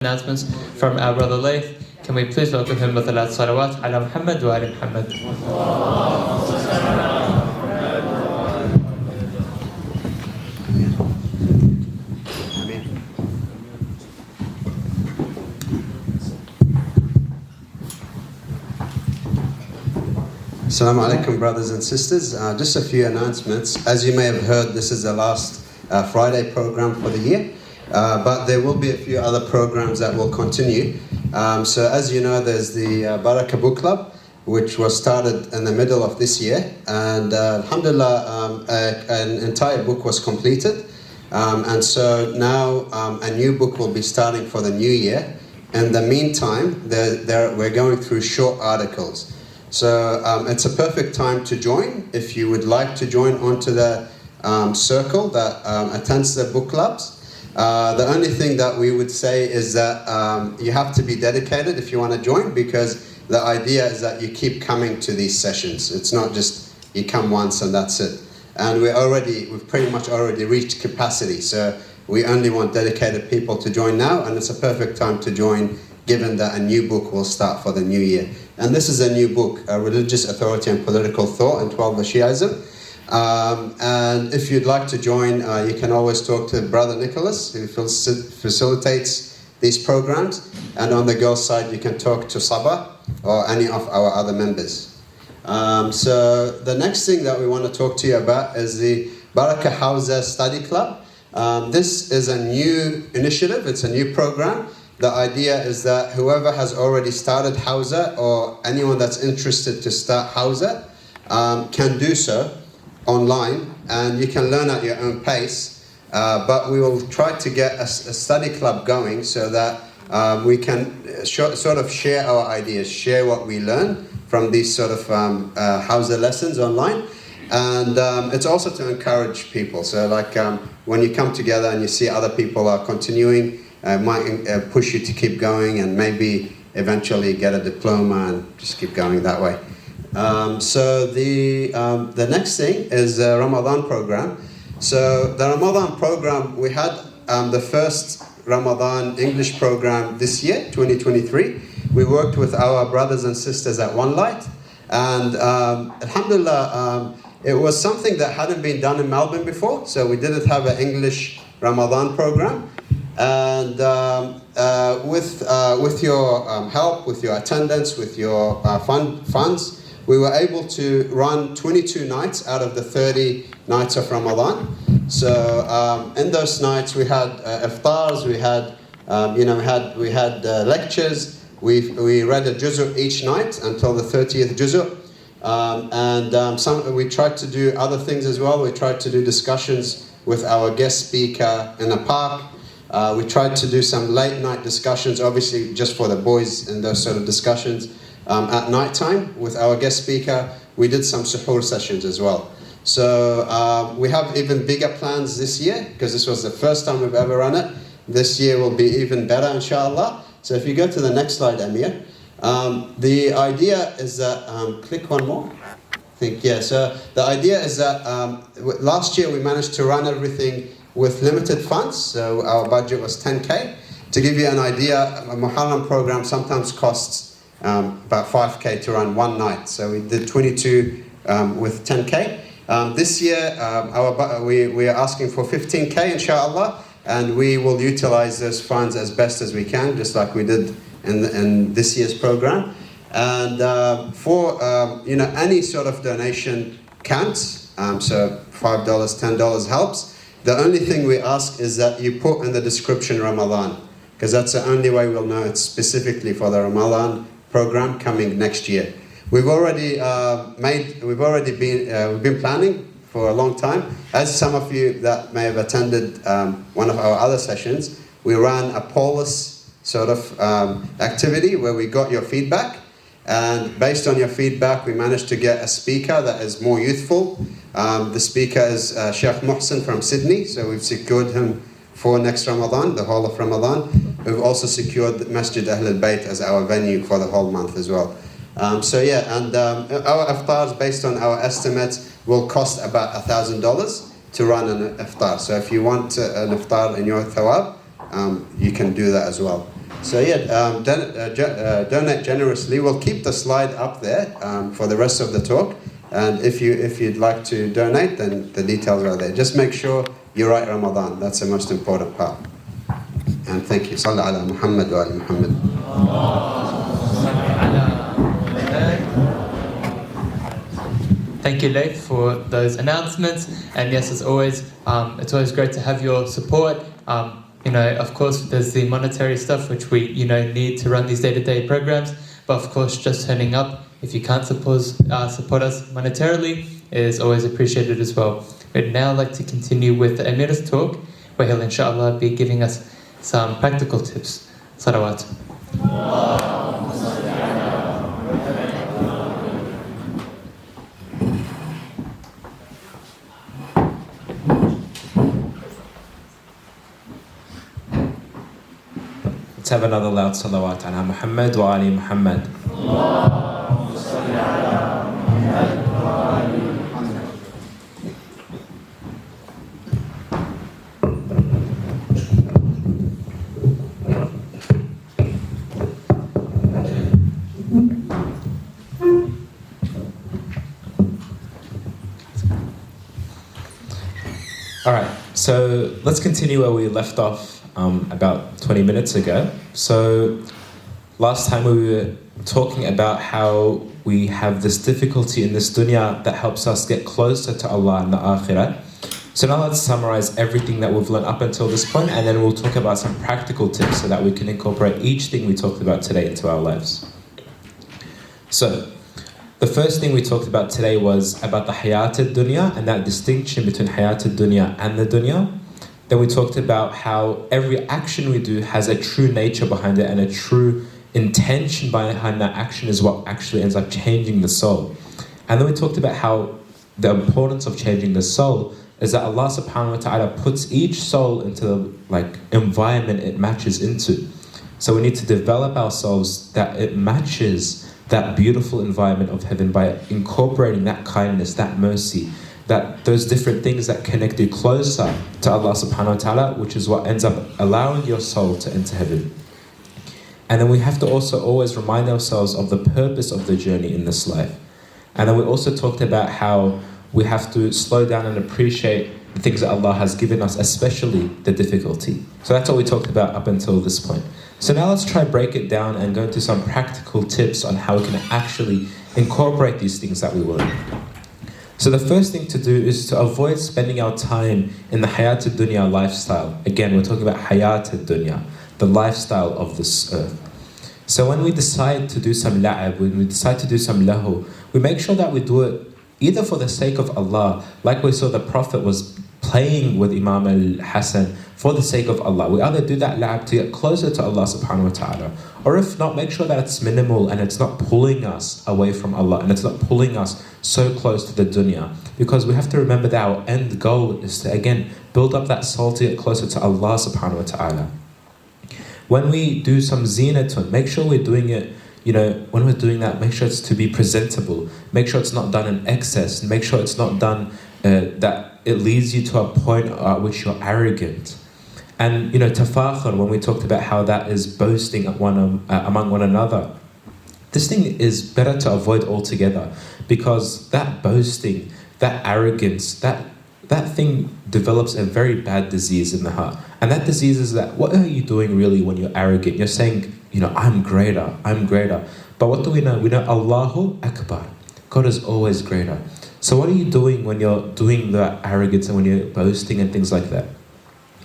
announcements from our brother Walaik. Can we please welcome him with the salawat ala Muhammad wa ali Muhammad. Assalamu alaikum, brothers and sisters. Just a few announcements. As you may have heard, this is the last Friday program for the year. But there will be a few other programs that will continue. So as you know, there's the Barakah Book Club, which was started in the middle of this year. And alhamdulillah, an entire book was completed. And so now a new book will be starting for the new year. In the meantime, we're going through short articles. So it's a perfect time to join. If you would like to join onto the circle that attends the book clubs. The only thing that we would say is that you have to be dedicated if you want to join, because the idea is that you keep coming to these sessions. It's not just you come once and that's it. And we've pretty much already reached capacity, so we only want dedicated people to join now, and it's a perfect time to join given that a new book will start for the new year. And this is a new book, Religious Authority and Political Thought in 12 Shi'ism. And if you'd like to join, you can always talk to Brother Nicholas, who facilitates these programs. And on the girls' side, you can talk to Sabah or any of our other members. So the next thing that we want to talk to you about is the Barakah Hawza Study Club. This is a new initiative, it's a new program. The idea is that whoever has already started Hawza or anyone that's interested to start Hawza can do so online, and you can learn at your own pace, but we will try to get a study club going so that we can sort of share our ideas, share what we learn from these sort of Hawza lessons online. And it's also to encourage people, so like when you come together and you see other people are continuing, might push you to keep going and maybe eventually get a diploma and just keep going that way. So the next thing is the Ramadan program. So the Ramadan program, we had the first Ramadan English program this year, 2023. We worked with our brothers and sisters at One Light, and alhamdulillah, it was something that hadn't been done in Melbourne before, so we didn't have an English Ramadan program. And with your help, with your attendance, with your funds, we were able to run 22 nights out of the 30 nights of Ramadan. So in those nights we had iftars, we had lectures. We read a juz'u each night until the 30th juz'u. We tried to do other things as well. We tried to do discussions with our guest speaker in a park. We tried to do some late night discussions, obviously just for the boys in those sort of discussions. At night time with our guest speaker, we did some suhoor sessions as well. So we have even bigger plans this year, because this was the first time we've ever run it. This year will be even better, inshallah. So if you go to the next slide, Amir. The idea is that, click one more. So the idea is that last year we managed to run everything with limited funds, so our budget was 10K. To give you an idea, a Muharram program sometimes costs about 5K to run one night. So we did 22 with 10K. This year, we are asking for 15K, inshallah, and we will utilize those funds as best as we can, just like we did in this year's program. And for any sort of donation counts. So $5, $10 helps. The only thing we ask is that you put in the description Ramadan, because that's the only way we'll know it's specifically for the Ramadan program coming next year. We've already been planning for a long time. As some of you that may have attended one of our other sessions, we ran a polis sort of activity where we got your feedback, and based on your feedback we managed to get a speaker that is more youthful. The speaker is Sheikh Muhsin from Sydney, so we've secured him for next Ramadan, the whole of Ramadan. We've also secured Masjid Ahl al-Bayt as our venue for the whole month as well. Our iftars, based on our estimates, will cost about $1,000 to run an iftar. So if you want an iftar in your thawab, you can do that as well. So yeah, donate generously. We'll keep the slide up there for the rest of the talk. And if you'd like to donate, then the details are there. Just make sure you write Ramadan. That's the most important part. And thank you. Salli ala Muhammad wa ali Muhammad. Thank you, Leif, for those announcements. And yes, as always, it's always great to have your support. Of course, there's the monetary stuff which we, need to run these day-to-day programs. But of course, just turning up, if you can't support us monetarily, is always appreciated as well. We'd now like to continue with the Emir's talk, where he'll inshallah be giving us some practical tips. Salawat. Let's have another loud salawat ala Muhammad wa ali Muhammad. All right, so let's continue where we left off about 20 minutes ago. So last time we were talking about how we have this difficulty in this dunya that helps us get closer to Allah in the akhirah. So now let's summarize everything that we've learned up until this point, and then we'll talk about some practical tips so that we can incorporate each thing we talked about today into our lives. So the first thing we talked about today was about the hayat al-dunya and that distinction between hayat al-dunya and the dunya. Then we talked about how every action we do has a true nature behind it, and a true intention behind that action is what actually ends up changing the soul. And then we talked about how the importance of changing the soul is that Allah subhanahu wa ta'ala puts each soul into the environment it matches into. So we need to develop ourselves that it matches that beautiful environment of heaven by incorporating that kindness, that mercy, that those different things that connect you closer to Allah subhanahu wa ta'ala, which is what ends up allowing your soul to enter heaven. And then we have to also always remind ourselves of the purpose of the journey in this life. And then we also talked about how we have to slow down and appreciate the things that Allah has given us, especially the difficulty. So that's what we talked about up until this point. So now let's try break it down and go into some practical tips on how we can actually incorporate these things that we learn. So the first thing to do is to avoid spending our time in the hayat al-dunya lifestyle. Again, we're talking about hayat al-dunya, the lifestyle of this earth. So when we decide to do some la'ab, when we decide to do some lahu, we make sure that we do it either for the sake of Allah, like we saw the Prophet was playing with Imam al-Hassan for the sake of Allah. We either do that la'ab to get closer to Allah subhanahu wa ta'ala, or if not, make sure that it's minimal and it's not pulling us away from Allah, and it's not pulling us so close to the dunya. Because we have to remember that our end goal is to, again, build up that soul to get closer to Allah subhanahu wa ta'ala. When we do some zinatun, make sure we're doing it, when we're doing that, make sure it's to be presentable. Make sure it's not done in excess. Make sure it's not done that it leads you to a point at which you're arrogant. And, tafakhur, when we talked about how that is boasting among one another, this thing is better to avoid altogether, because that boasting, that arrogance, that thing develops a very bad disease in the heart. And that disease is that, what are you doing really when you're arrogant? You're saying, I'm greater. But what do we know? We know Allahu Akbar. God is always greater. So what are you doing when you're doing that arrogance and when you're boasting and things like that?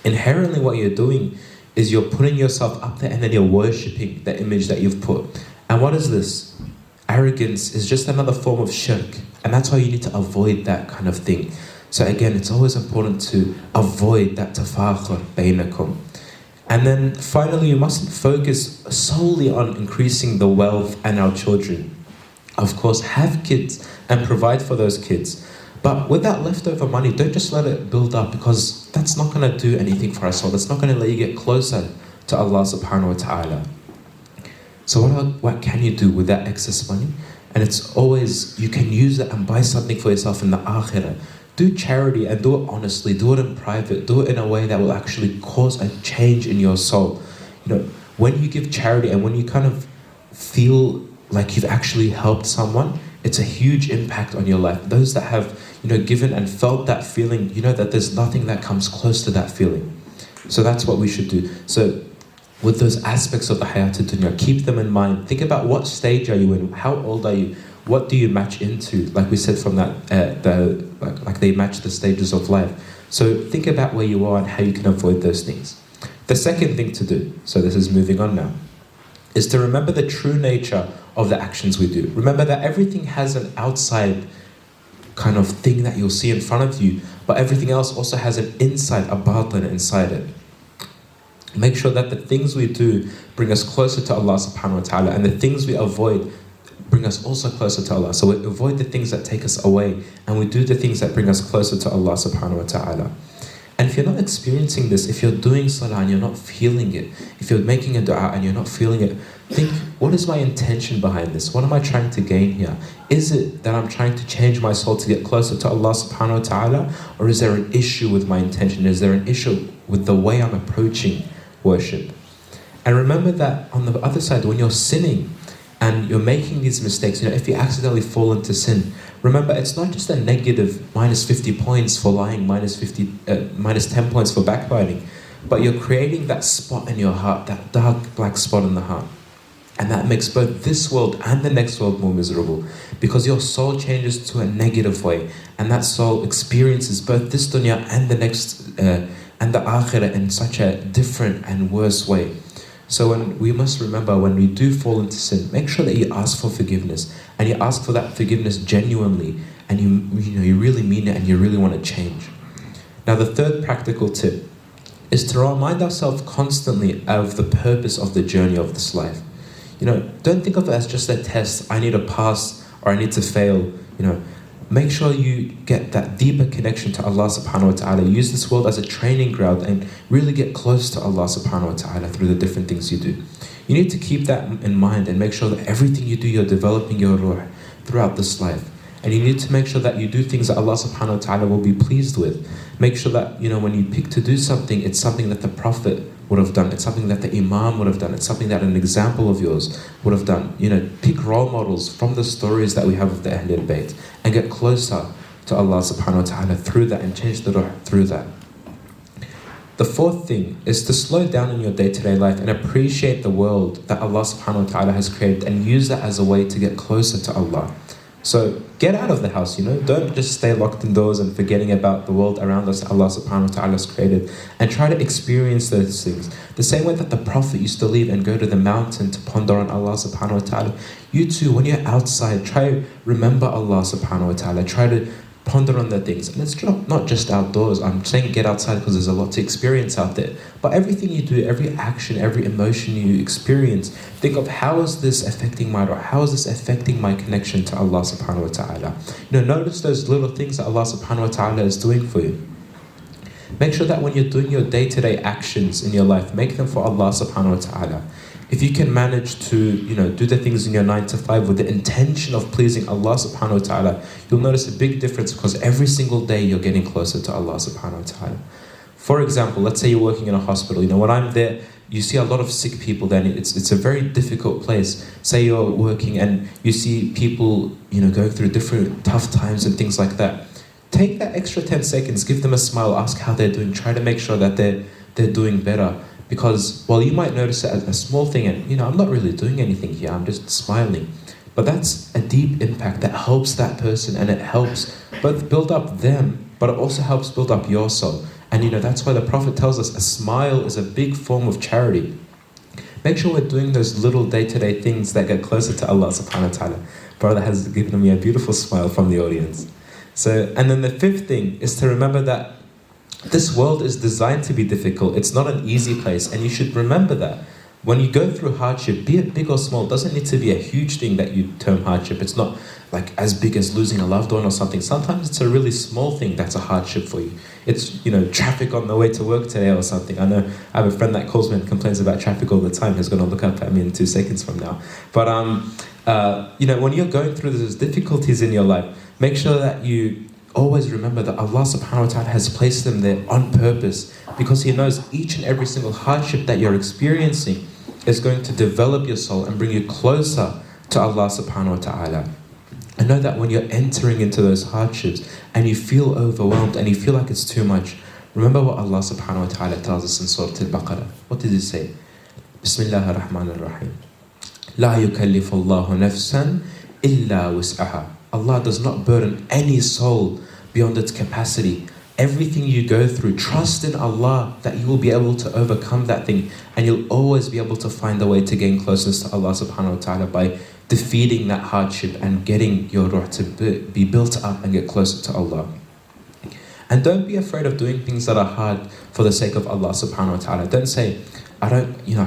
Inherently what you're doing is you're putting yourself up there and then you're worshipping the image that you've put. And what is this? Arrogance is just another form of shirk. And that's why you need to avoid that kind of thing. So again, it's always important to avoid that tafakhur bainakum. And then finally, you mustn't focus solely on increasing the wealth and our children. Of course, have kids and provide for those kids. But with that leftover money, don't just let it build up, because that's not going to do anything for us all. That's not going to let you get closer to Allah subhanahu wa ta'ala. So what can you do with that excess money? And it's always, you can use it and buy something for yourself in the akhirah. Do charity and do it honestly, do it in private, do it in a way that will actually cause a change in your soul. when you give charity and when you kind of feel like you've actually helped someone, it's a huge impact on your life. Those that have, given and felt that feeling, that there's nothing that comes close to that feeling. So that's what we should do. So with those aspects of the hayat dunya, keep them in mind. Think about what stage are you in? How old are you? What do you match into? Like we said from that, like they match the stages of life. So think about where you are and how you can avoid those things. The second thing to do, so this is moving on now, is to remember the true nature of the actions we do. Remember that everything has an outside kind of thing that you'll see in front of you, but everything else also has an inside, a batin inside it. Make sure that the things we do bring us closer to Allah subhanahu wa ta'ala, and the things we avoid bring us also closer to Allah. So we avoid the things that take us away, and we do the things that bring us closer to Allah subhanahu wa ta'ala. And if you're not experiencing this, if you're doing salah and you're not feeling it, if you're making a dua and you're not feeling it, think, what is my intention behind this? What am I trying to gain here? Is it that I'm trying to change my soul to get closer to Allah subhanahu wa ta'ala? Or is there an issue with my intention? Is there an issue with the way I'm approaching worship? And remember that on the other side, when you're sinning and you're making these mistakes, if you accidentally fall into sin, remember it's not just a negative minus 50 points for lying, minus 10 points for backbiting, but you're creating that spot in your heart, that dark black spot in the heart. And that makes both this world and the next world more miserable, because your soul changes to a negative way, and that soul experiences both this dunya and the next and the akhirah in such a different and worse way. So we must remember, when we do fall into sin, make sure that you ask for forgiveness, and you ask for that forgiveness genuinely, and you really mean it and you really want to change. Now the third practical tip is to remind ourselves constantly of the purpose of the journey of this life. Don't think of it as just a test. I need to pass or I need to fail. Make sure you get that deeper connection to Allah subhanahu wa ta'ala. Use this world as a training ground and really get close to Allah subhanahu wa ta'ala through the different things you do. You need to keep that in mind and make sure that everything you do, you're developing your ruh throughout this life. And you need to make sure that you do things that Allah subhanahu wa ta'ala will be pleased with. Make sure that, when you pick to do something, it's something that the Prophet would have done. It's something that the Imam would have done. It's something that an example of yours would have done. Pick role models from the stories that we have of the Ahlul Bayt and get closer to Allah subhanahu wa ta'ala through that, and change the ruh through that. The fourth thing is to slow down in your day-to-day life and appreciate the world that Allah subhanahu wa ta'ala has created, and use that as a way to get closer to Allah. So get out of the house, don't just stay locked indoors and forgetting about the world around us that Allah subhanahu wa ta'ala has created, and try to experience those things. The same way that the Prophet used to leave and go to the mountain to ponder on Allah subhanahu wa ta'ala, you too, when you're outside, try to remember Allah subhanahu wa ta'ala, try to ponder on the things. And it's not just outdoors. I'm saying get outside because there's a lot to experience out there. But everything you do, every action, every emotion you experience, think of, how is this affecting my ruh? How is this affecting my connection to Allah subhanahu wa ta'ala? Notice those little things that Allah subhanahu wa ta'ala is doing for you. Make sure that when you're doing your day-to-day actions in your life, make them for Allah subhanahu wa ta'ala. If you can manage to, do the things in your 9 to 5 with the intention of pleasing Allah subhanahu wa ta'ala, you'll notice a big difference, because every single day you're getting closer to Allah subhanahu wa ta'ala. For example, let's say you're working in a hospital. When I'm there, you see a lot of sick people there, and it's a very difficult place. Say you're working and you see people, going through different tough times and things like that. Take that extra 10 seconds, give them a smile, ask how they're doing, try to make sure that they're doing better. Because while you might notice it as a small thing, and I'm not really doing anything here, I'm just smiling, but that's a deep impact that helps that person, and it helps both build up them, but it also helps build up your soul. And that's why the Prophet tells us a smile is a big form of charity. Make sure we're doing those little day-to-day things that get closer to Allah subhanahu wa ta'ala. Brother has given me a beautiful smile from the audience. And then the fifth thing is to remember that this world is designed to be difficult. It's not an easy place, and you should remember that. When you go through hardship, be it big or small, it doesn't need to be a huge thing that you term hardship. It's not like as big as losing a loved one or something. Sometimes it's a really small thing that's a hardship for you. It's, traffic on the way to work today or something. I know I have a friend that calls me and complains about traffic all the time. He's going to look up at me in 2 seconds from now. But, when you're going through those difficulties in your life, make sure that you always remember that Allah subhanahu wa ta'ala has placed them there on purpose, because He knows each and every single hardship that you're experiencing is going to develop your soul and bring you closer to Allah subhanahu wa ta'ala. And know that when you're entering into those hardships and you feel overwhelmed and you feel like it's too much, remember what Allah subhanahu wa ta'ala tells us in Surah Al-Baqarah. What does He say? Bismillah ar-Rahman ar-Rahim. La yukallifu Allahu nafsan illa wus'aha. Allah does not burden any soul beyond its capacity. Everything you go through, trust in Allah that you will be able to overcome that thing, and you'll always be able to find a way to gain closeness to Allah subhanahu wa ta'ala by defeating that hardship and getting your ruh to be built up and get closer to Allah. And don't be afraid of doing things that are hard for the sake of Allah subhanahu wa ta'ala. Don't say, I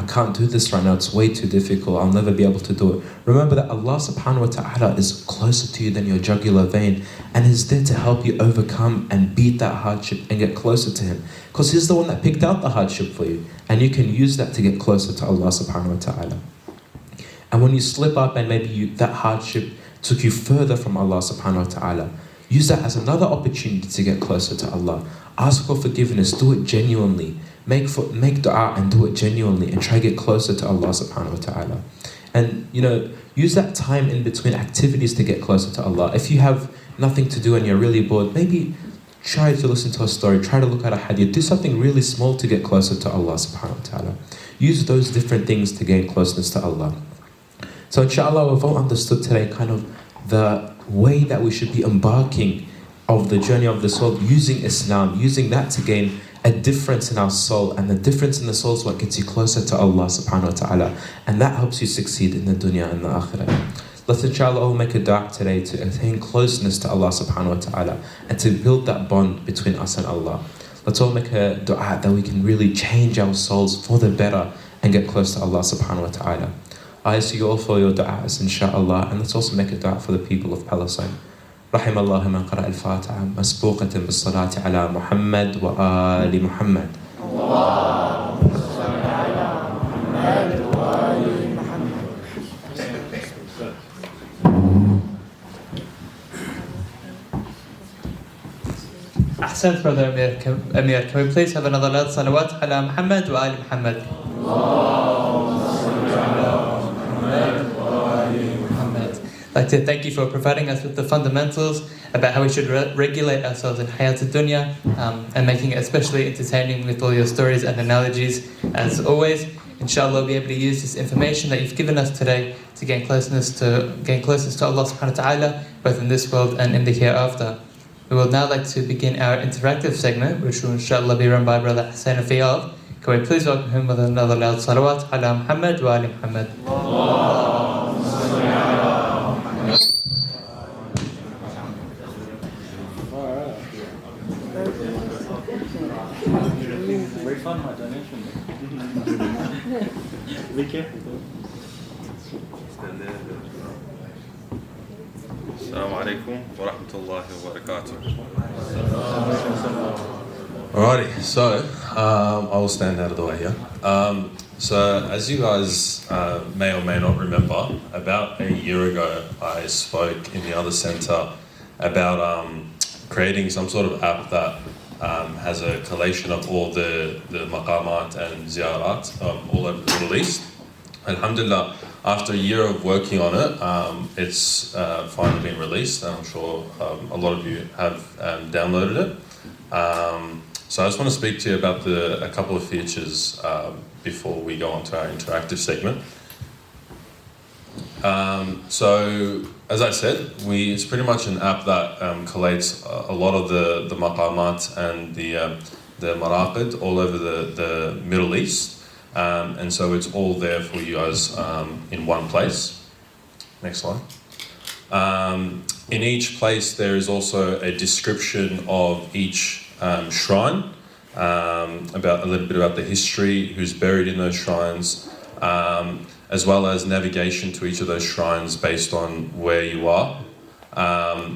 can't do this right now, it's way too difficult, I'll never be able to do it. Remember that Allah subhanahu wa ta'ala is closer to you than your jugular vein, and is there to help you overcome and beat that hardship and get closer to Him. Because He's the one that picked out the hardship for you, and you can use that to get closer to Allah subhanahu wa ta'ala. And when you slip up and maybe that hardship took you further from Allah subhanahu wa ta'ala, use that as another opportunity to get closer to Allah. Ask for forgiveness, do it genuinely. Make dua and do it genuinely, and try to get closer to Allah subhanahu wa ta'ala. And use that time in between activities to get closer to Allah. If you have nothing to do and you're really bored, maybe try to listen to a story, try to look at a hadith, do something really small to get closer to Allah subhanahu wa ta'ala. Use those different things to gain closeness to Allah. So inshallah, we've all understood today kind of the way that we should be embarking of the journey of the soul, using Islam, using that to gain a difference in our soul, and the difference in the soul is what gets you closer to Allah subhanahu wa ta'ala, and that helps you succeed in the dunya and the akhirah. Let's inshallah all make a dua today to attain closeness to Allah subhanahu wa ta'ala and to build that bond between us and Allah. Let's all make a dua that we can really change our souls for the better and get close to Allah subhanahu wa ta'ala. I ask you all for your du'as, inshallah, and let's also make a dua for the people of Palestine. رحم الله من قرأ الفاتحة مسبوقة بالصلاة على محمد وآل محمد. اللهم صل على محمد وآل محمد. Ahsan, Brother Amir. Can we please have another loud salawat ala Muhammad wa ali Muhammad? I'd like to thank you for providing us with the fundamentals about how we should regulate ourselves in Hayat al-Dunya, and making it especially entertaining with all your stories and analogies. As always, inshallah, we'll be able to use this information that you've given us today to gain closeness to Allah subhanahu wa ta'ala, both in this world and in the hereafter. We would now like to begin our interactive segment, which will inshallah be run by Brother Hussein Fiyad. Can we please welcome him with another loud salawat ala Muhammad wa ali Muhammad. Refund my donation. Be careful. Assalamu alaikum wa rahmatullahi wa barakatuh. Alrighty, so I will stand out of the way here. So as you guys may or may not remember, about a year ago I spoke in the other centre about creating some sort of app that has a collation of all the maqamat and ziyarat all over the Middle East. Alhamdulillah, after a year of working on it, it's finally been released, and I'm sure a lot of you have downloaded it. So I just want to speak to you about a couple of features before we go on to our interactive segment. So, as I said, it's pretty much an app that collates a lot of the maqamat and the maraqid all over the Middle East. And so it's all there for you guys in one place. Next slide. In each place there is also a description of each shrine, about a little bit about the history, who's buried in those shrines, as well as navigation to each of those shrines based on where you are.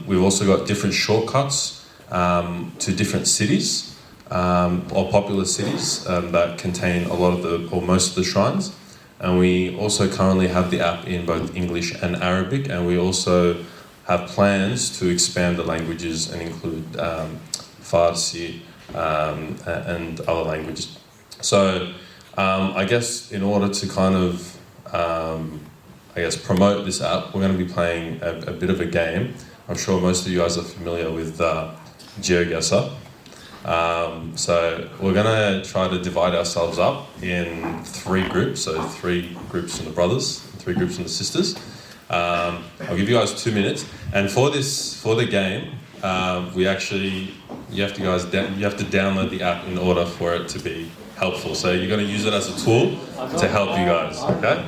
We've also got different shortcuts to different cities, or popular cities that contain a lot of or most of the shrines. And we also currently have the app in both English and Arabic, and we also have plans to expand the languages and include Farsi and other languages. So I guess in order to kind of, promote this app, we're going to be playing a bit of a game. I'm sure most of you guys are familiar with GeoGuessr. So we're going to try to divide ourselves up in 3 groups. So 3 groups from the brothers, 3 groups from the sisters. I'll give you guys 2 minutes. And for the game, you have to download the app in order for it to be helpful. So you're going to use it as a tool to help you guys, okay?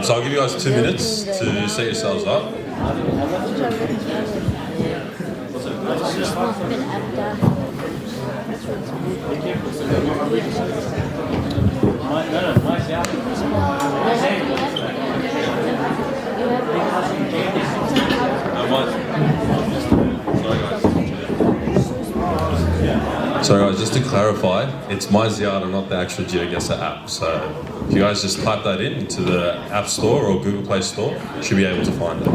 So I'll give you guys 2 minutes to set yourselves up. So guys, just to clarify, it's My Ziyada, not the actual GeoGuessr app. So if you guys just type that into the App Store or Google Play Store, you should be able to find it.